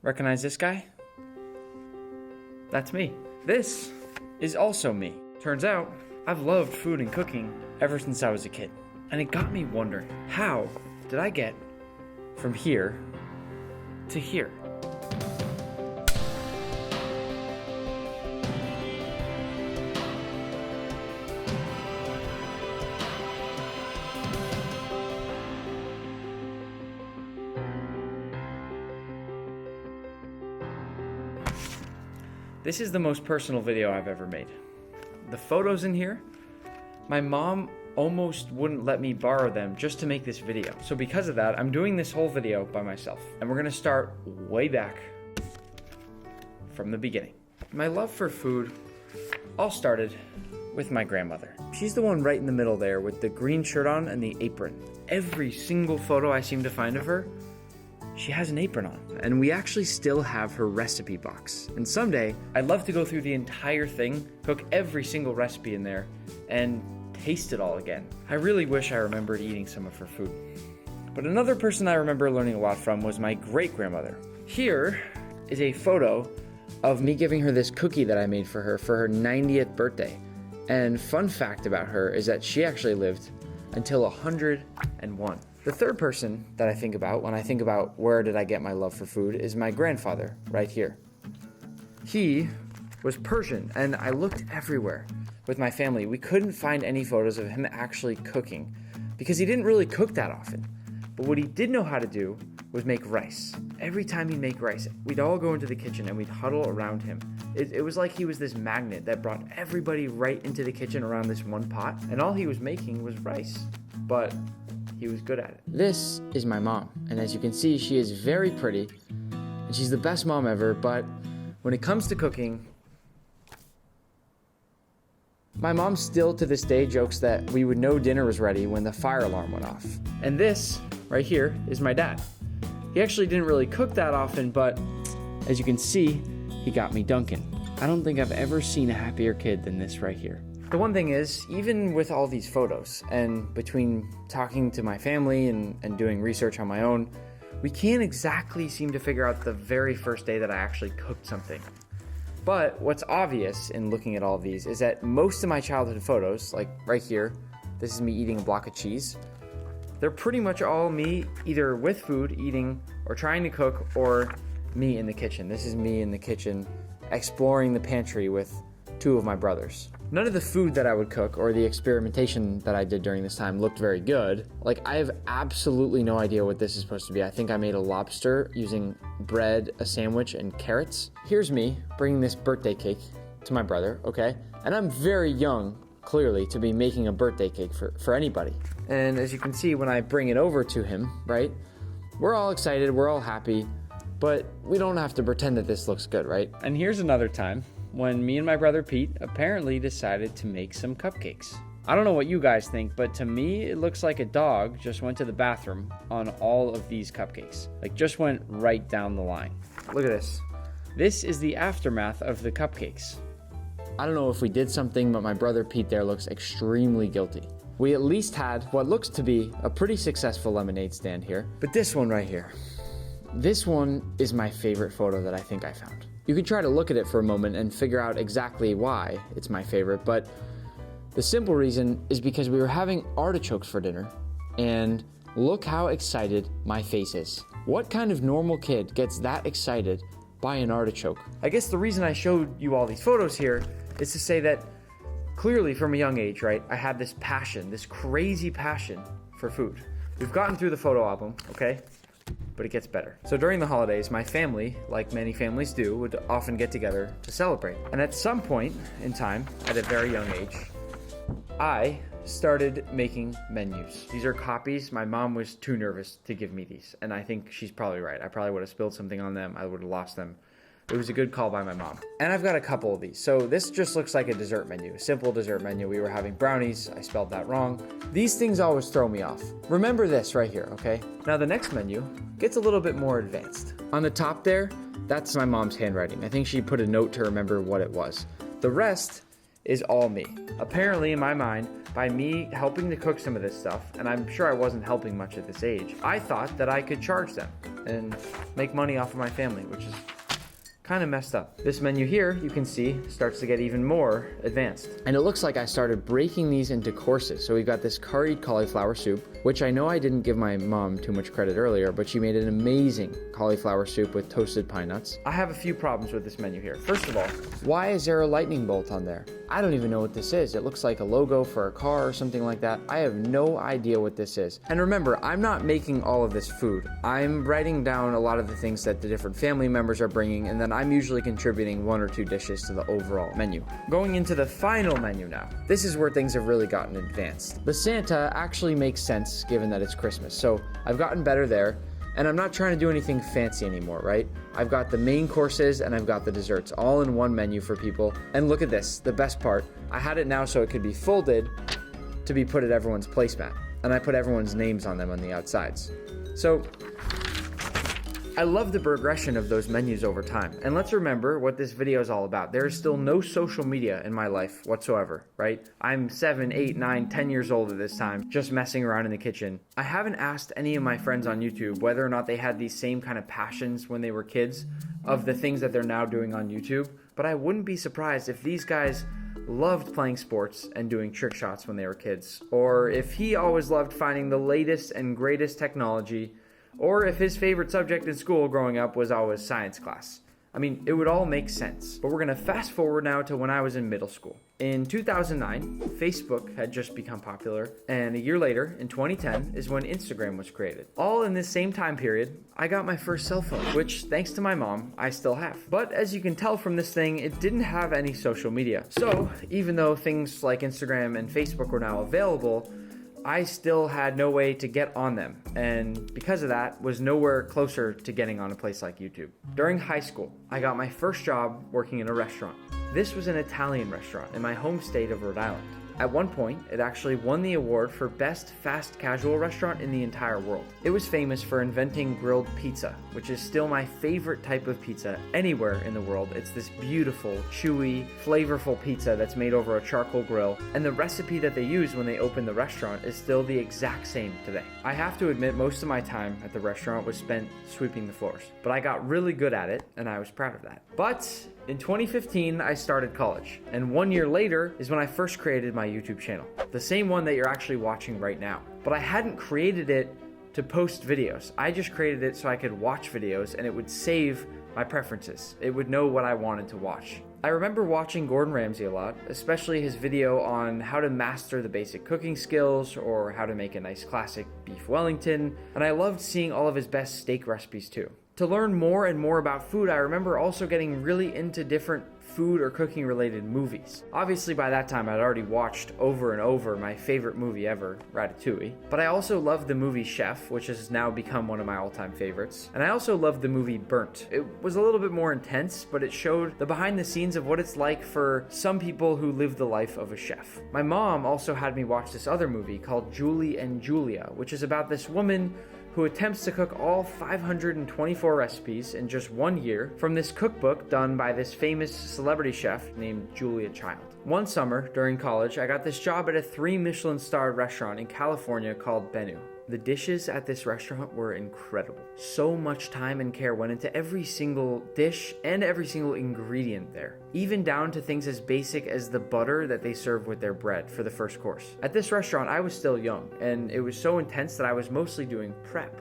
Recognize this guy? That's me. This is also me. Turns out, I've loved food and cooking ever since I was a kid. And it got me wondering, how did I get from here to here? This is the most personal video I've ever made. The photos in here, my mom almost wouldn't let me borrow them just to make this video. So because of that, I'm doing this whole video by myself. And we're gonna start way back from the beginning. My love for food all started with my grandmother. She's the one right in the middle there with the green shirt on and the apron. Every single photo I seem to find of her, she has an apron on. And we actually still have her recipe box. And someday, I'd love to go through the entire thing, cook every single recipe in there, and taste it all again. I really wish I remembered eating some of her food. But another person I remember learning a lot from was my great-grandmother. Here is a photo of me giving her this cookie that I made for her 90th birthday. And fun fact about her is that she actually lived until 101. The third person that I think about when I think about where did I get my love for food is my grandfather, right here. He was Persian, and I looked everywhere with my family. We couldn't find any photos of him actually cooking because he didn't really cook that often. But what he did know how to do was make rice. Every time he'd make rice, we'd all go into the kitchen and we'd huddle around him. It was like he was this magnet that brought everybody right into the kitchen around this one pot, and all he was making was rice. But he was good at it. This is my mom, and as you can see, she is very pretty, and she's the best mom ever, but when it comes to cooking, my mom still to this day jokes that we would know dinner was ready when the fire alarm went off. And this, right here, is my dad. He actually didn't really cook that often, but as you can see, he got me Dunkin'. I don't think I've ever seen a happier kid than this right here. The one thing is, even with all these photos, and between talking to my family and doing research on my own, we can't exactly seem to figure out the very first day that I actually cooked something. But what's obvious in looking at all of these is that most of my childhood photos, like right here, this is me eating a block of cheese, they're pretty much all me either with food, eating, or trying to cook, or me in the kitchen. This is me in the kitchen exploring the pantry with two of my brothers. None of the food that I would cook or the experimentation that I did during this time looked very good. Like, I have absolutely no idea what this is supposed to be. I think I made a lobster using bread, a sandwich, and carrots. Here's me bringing this birthday cake to my brother, okay? And I'm very young, clearly, to be making a birthday cake for anybody. And as you can see, when I bring it over to him, right? We're all excited, we're all happy, but we don't have to pretend that this looks good, right? And here's another time when me and my brother Pete apparently decided to make some cupcakes. I don't know what you guys think, but to me, it looks like a dog just went to the bathroom on all of these cupcakes. Like, just went right down the line. Look at this. This is the aftermath of the cupcakes. I don't know if we did something, but my brother Pete there looks extremely guilty. We at least had what looks to be a pretty successful lemonade stand here. But this one right here, this one is my favorite photo that I think I found. You can try to look at it for a moment and figure out exactly why it's my favorite, but the simple reason is because we were having artichokes for dinner, and look how excited my face is. What kind of normal kid gets that excited by an artichoke? I guess the reason I showed you all these photos here is to say that clearly from a young age, right, I had this passion, this crazy passion for food. We've gotten through the photo album, okay? But it gets better. So during the holidays, my family, like many families do, would often get together to celebrate. And at some point in time, at a very young age, I started making menus. These are copies. My mom was too nervous to give me these, and I think she's probably right. I probably would have spilled something on them. I would have lost them. It was a good call by my mom. And I've got a couple of these. So this just looks like a dessert menu, a simple dessert menu. We were having brownies. I spelled that wrong. These things always throw me off. Remember this right here, okay? Now the next menu gets a little bit more advanced. On the top there, that's my mom's handwriting. I think she put a note to remember what it was. The rest is all me. Apparently, in my mind, by me helping to cook some of this stuff, and I'm sure I wasn't helping much at this age, I thought that I could charge them. and make money off of my family, which is kind of messed up. This menu here, you can see, starts to get even more advanced. And it looks like I started breaking these into courses. So we've got this curried cauliflower soup, which I know I didn't give my mom too much credit earlier, but she made an amazing cauliflower soup with toasted pine nuts. I have a few problems with this menu here. First of all, why is there a lightning bolt on there? I don't even know what this is. It looks like a logo for a car or something like that. I have no idea what this is. And remember, I'm not making all of this food. I'm writing down a lot of the things that the different family members are bringing, and then I'm usually contributing 1 or 2 dishes to the overall menu. Going into the final menu now. This is where things have really gotten advanced. The Santa actually makes sense given that it's Christmas. So I've gotten better there. And I'm not trying to do anything fancy anymore, right? I've got the main courses and I've got the desserts all in one menu for people. And look at this, the best part. I had it now so it could be folded to be put at everyone's placemat. And I put everyone's names on them on the outsides. So I love the progression of those menus over time. And let's remember what this video is all about. There is still no social media in my life whatsoever, right? I'm 7, 8, 9, 10 years old at this time, just messing around in the kitchen. I haven't asked any of my friends on YouTube whether or not they had these same kind of passions when they were kids of the things that they're now doing on YouTube, but I wouldn't be surprised if these guys loved playing sports and doing trick shots when they were kids, or if he always loved finding the latest and greatest technology, or if his favorite subject in school growing up was always science class. I mean, it would all make sense. But we're gonna fast forward now to when I was in middle school. In 2009, Facebook had just become popular, and a year later, in 2010, is when Instagram was created. All in this same time period, I got my first cell phone, which, thanks to my mom, I still have. But as you can tell from this thing, it didn't have any social media. So, even though things like Instagram and Facebook were now available, I still had no way to get on them, and because of that, was nowhere closer to getting on a place like YouTube. During high school, I got my first job working in a restaurant. This was an Italian restaurant in my home state of Rhode Island. At one point, it actually won the award for Best Fast Casual Restaurant in the entire world. It was famous for inventing grilled pizza, which is still my favorite type of pizza anywhere in the world. It's this beautiful, chewy, flavorful pizza that's made over a charcoal grill, and the recipe that they used when they opened the restaurant is still the exact same today. I have to admit, most of my time at the restaurant was spent sweeping the floors, but I got really good at it, and I was proud of that. But in 2015, I started college, and 1 year later is when I first created my YouTube channel, the same one that you're actually watching right now. But I hadn't created it to post videos. I just created it so I could watch videos and it would save my preferences. It would know what I wanted to watch. I remember watching Gordon Ramsay a lot, especially his video on how to master the basic cooking skills or how to make a nice classic beef Wellington, and I loved seeing all of his best steak recipes too. To learn more and more about food, I remember also getting really into different food or cooking related movies. Obviously by that time I'd already watched over and over my favorite movie ever, Ratatouille, but I also loved the movie Chef, which has now become one of my all-time favorites, and I also loved the movie Burnt. It was a little bit more intense, but it showed the behind the scenes of what it's like for some people who live the life of a chef. My mom also had me watch this other movie called Julie and Julia, which is about this woman who attempts to cook all 524 recipes in just 1 year from this cookbook done by this famous celebrity chef named Julia Child. One summer during college, I got this job at a 3 Michelin-starred restaurant in California called Benu. The dishes at this restaurant were incredible. So much time and care went into every single dish and every single ingredient there, even down to things as basic as the butter that they serve with their bread for the first course. At this restaurant, I was still young, and it was so intense that I was mostly doing prep.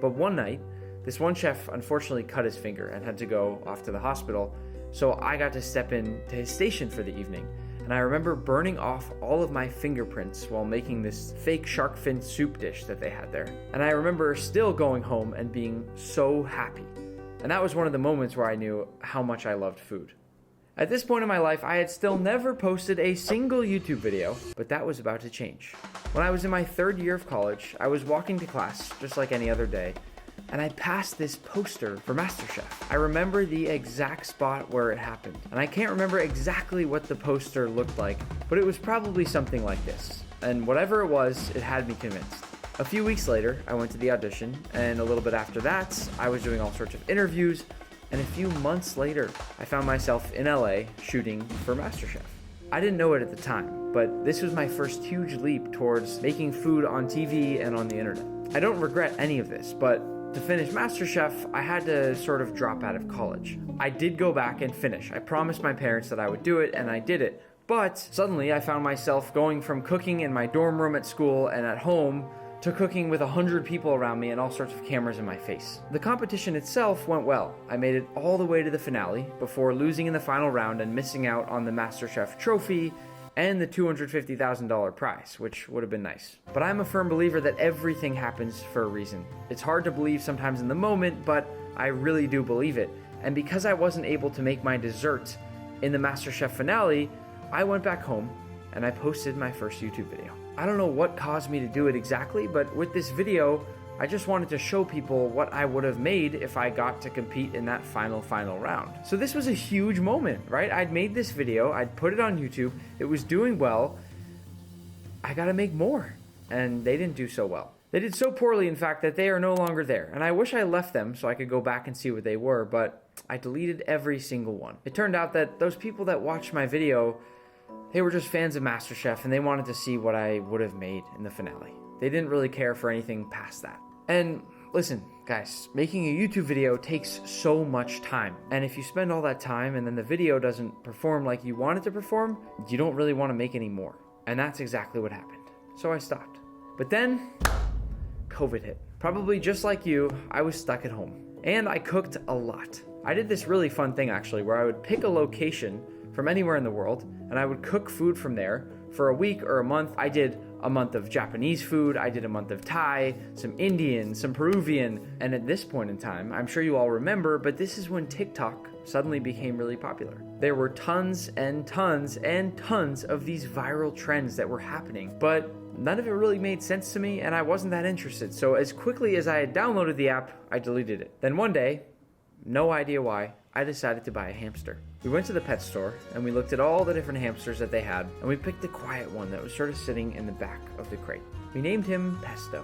But one night, this one chef unfortunately cut his finger and had to go off to the hospital, so I got to step in to his station for the evening. And I remember burning off all of my fingerprints while making this fake shark fin soup dish that they had there. And I remember still going home and being so happy. And that was one of the moments where I knew how much I loved food. At this point in my life, I had still never posted a single YouTube video, but that was about to change. When I was in my 3rd year of college, I was walking to class just like any other day, and I passed this poster for MasterChef. I remember the exact spot where it happened, and I can't remember exactly what the poster looked like, but it was probably something like this. And whatever it was, it had me convinced. A few weeks later, I went to the audition, and a little bit after that, I was doing all sorts of interviews, and a few months later, I found myself in LA shooting for MasterChef. I didn't know it at the time, but this was my first huge leap towards making food on TV and on the internet. I don't regret any of this, but To finish MasterChef, I had to sort of drop out of college. I did go back and finish. I promised my parents that I would do it, and I did it. But suddenly I found myself going from cooking in my dorm room at school and at home to cooking with 100 people around me and all sorts of cameras in my face. The competition itself went well. I made it all the way to the finale before losing in the final round and missing out on the MasterChef trophy and the $250,000 prize, which would have been nice. But I'm a firm believer that everything happens for a reason. It's hard to believe sometimes in the moment, but I really do believe it. And because I wasn't able to make my dessert in the MasterChef finale, I went back home and I posted my first YouTube video. I don't know what caused me to do it exactly, but with this video, I just wanted to show people what I would have made if I got to compete in that final round. So this was a huge moment, right? I'd made this video, I'd put it on YouTube, it was doing well. I gotta make more, and they didn't do so well. They did so poorly, in fact, that they are no longer there, and I wish I left them so I could go back and see what they were, but I deleted every single one. It turned out that those people that watched my video, they were just fans of MasterChef, and they wanted to see what I would have made in the finale. They didn't really care for anything past that. And listen, guys, making a YouTube video takes so much time. And if you spend all that time and then the video doesn't perform like you want it to perform, you don't really want to make any more. And that's exactly what happened. So I stopped. But then, COVID hit. Probably just like you, I was stuck at home. And I cooked a lot. I did this really fun thing actually, where I would pick a location from anywhere in the world, and I would cook food from there for a week or a month. I did a month of Japanese food, I did a month of Thai, some Indian, some Peruvian, and at this point in time, I'm sure you all remember, but this is when TikTok suddenly became really popular. There were tons and tons and tons of these viral trends that were happening, but none of it really made sense to me, and I wasn't that interested. So as quickly as I had downloaded the app, I deleted it. Then one day, no idea why, I decided to buy a hamster. We went to the pet store and we looked at all the different hamsters that they had, and we picked the quiet one that was sort of sitting in the back of the crate. We named him Pesto.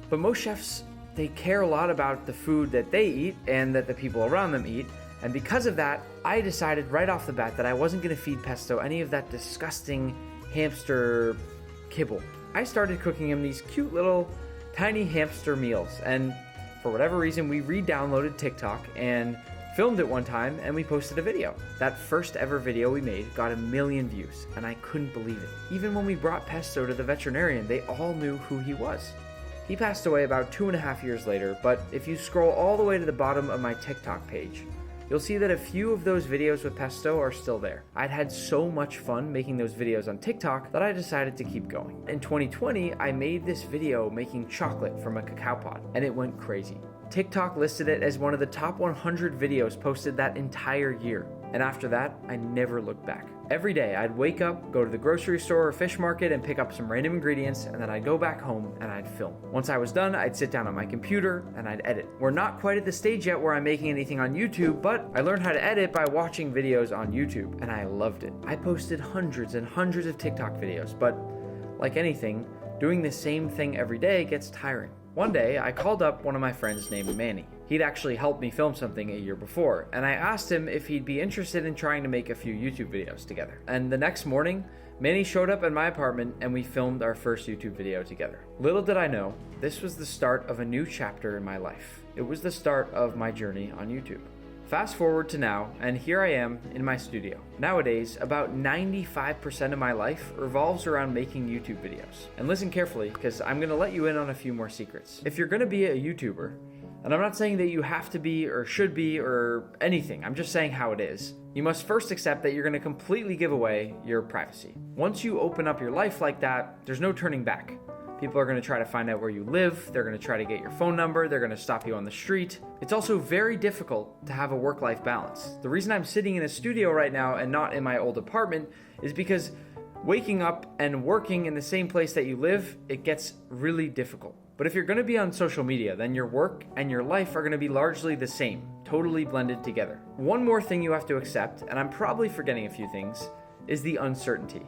But most chefs, they care a lot about the food that they eat and that the people around them eat, and because of that, I decided right off the bat that I wasn't going to feed Pesto any of that disgusting hamster kibble. I started cooking him these cute little tiny hamster meals, and for whatever reason, we re-downloaded TikTok and filmed it one time, and we posted a video. That first ever video we made got 1 million views, and I couldn't believe it. Even when we brought Pesto to the veterinarian, they all knew who he was. He passed away about 2.5 years later, but if you scroll all the way to the bottom of my TikTok page, you'll see that a few of those videos with Pesto are still there. I'd had so much fun making those videos on TikTok that I decided to keep going. In 2020, I made this video making chocolate from a cacao pod, and it went crazy. TikTok listed it as one of the top 100 videos posted that entire year. And after that, I never looked back. Every day, I'd wake up, go to the grocery store or fish market and pick up some random ingredients, and then I'd go back home and I'd film. Once I was done, I'd sit down on my computer and I'd edit. We're not quite at the stage yet where I'm making anything on YouTube, but I learned how to edit by watching videos on YouTube, and I loved it. I posted hundreds and hundreds of TikTok videos, but like anything, doing the same thing every day gets tiring. One day, I called up one of my friends named Manny. He'd actually helped me film something a year before, and I asked him if he'd be interested in trying to make a few YouTube videos together. And the next morning, Manny showed up at my apartment and we filmed our first YouTube video together. Little did I know, this was the start of a new chapter in my life. It was the start of my journey on YouTube. Fast forward to now, and here I am in my studio. Nowadays, about 95% of my life revolves around making YouTube videos. And listen carefully, because I'm gonna let you in on a few more secrets. If you're gonna be a YouTuber, and I'm not saying that you have to be or should be or anything, I'm just saying how it is, you must first accept that you're gonna completely give away your privacy. Once you open up your life like that, there's no turning back. People are going to try to find out where you live, they're going to try to get your phone number, they're going to stop you on the street. It's also very difficult to have a work-life balance. The reason I'm sitting in a studio right now and not in my old apartment is because waking up and working in the same place that you live, it gets really difficult. But if you're going to be on social media, then your work and your life are going to be largely the same, totally blended together. One more thing you have to accept, and I'm probably forgetting a few things, is the uncertainty.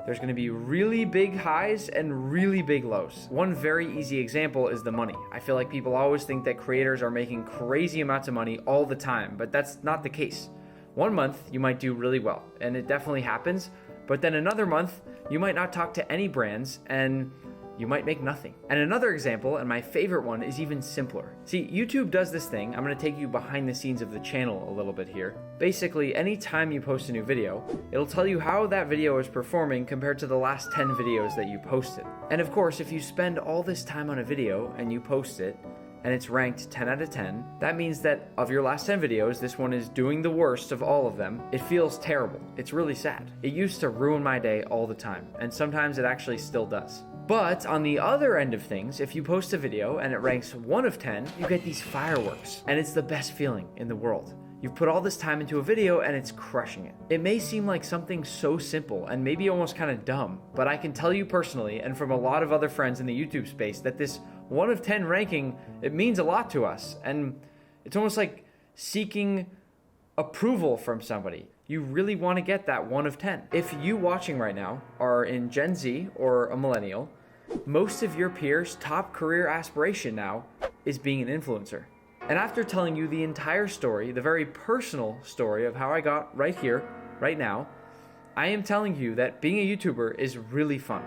There's going to be really big highs and really big lows. One very easy example is the money. I feel like people always think that creators are making crazy amounts of money all the time, but that's not the case. One month you might do really well, and it definitely happens, but then another month you might not talk to any brands and you might make nothing. And another example, and my favorite one, is even simpler. See, YouTube does this thing. I'm gonna take you behind the scenes of the channel a little bit here. Basically, anytime you post a new video, it'll tell you how that video is performing compared to the last 10 videos that you posted. And of course, if you spend all this time on a video and you post it, and it's ranked 10 out of 10, that means that of your last 10 videos, this one is doing the worst of all of them. It feels terrible. It's really sad. It used to ruin my day all the time, and sometimes it actually still does. But on the other end of things, if you post a video and it ranks 1 of 10, you get these fireworks, and it's the best feeling in the world. You've put all this time into a video and it's crushing it. It may seem like something so simple and maybe almost kind of dumb, but I can tell you personally, and from a lot of other friends in the YouTube space, that this 1 of 10 ranking, it means a lot to us. And it's almost like seeking approval from somebody. You really want to get that 1 of 10. If you watching right now are in Gen Z or a millennial, most of your peers' top career aspiration now is being an influencer. And after telling you the entire story, the very personal story of how I got right here, right now, I am telling you that being a YouTuber is really fun,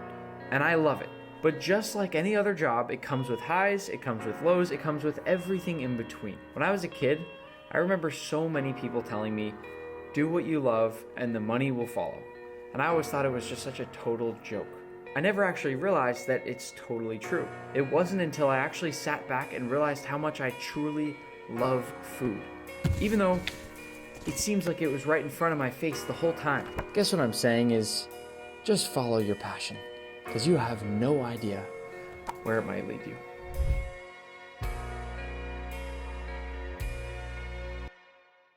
and I love it. But just like any other job, it comes with highs, it comes with lows, it comes with everything in between. When I was a kid, I remember so many people telling me, do what you love and the money will follow. And I always thought it was just such a total joke. I never actually realized that it's totally true. It wasn't until I actually sat back and realized how much I truly love food. Even though it seems like it was right in front of my face the whole time. Guess what I'm saying is, just follow your passion, because you have no idea where it might lead you.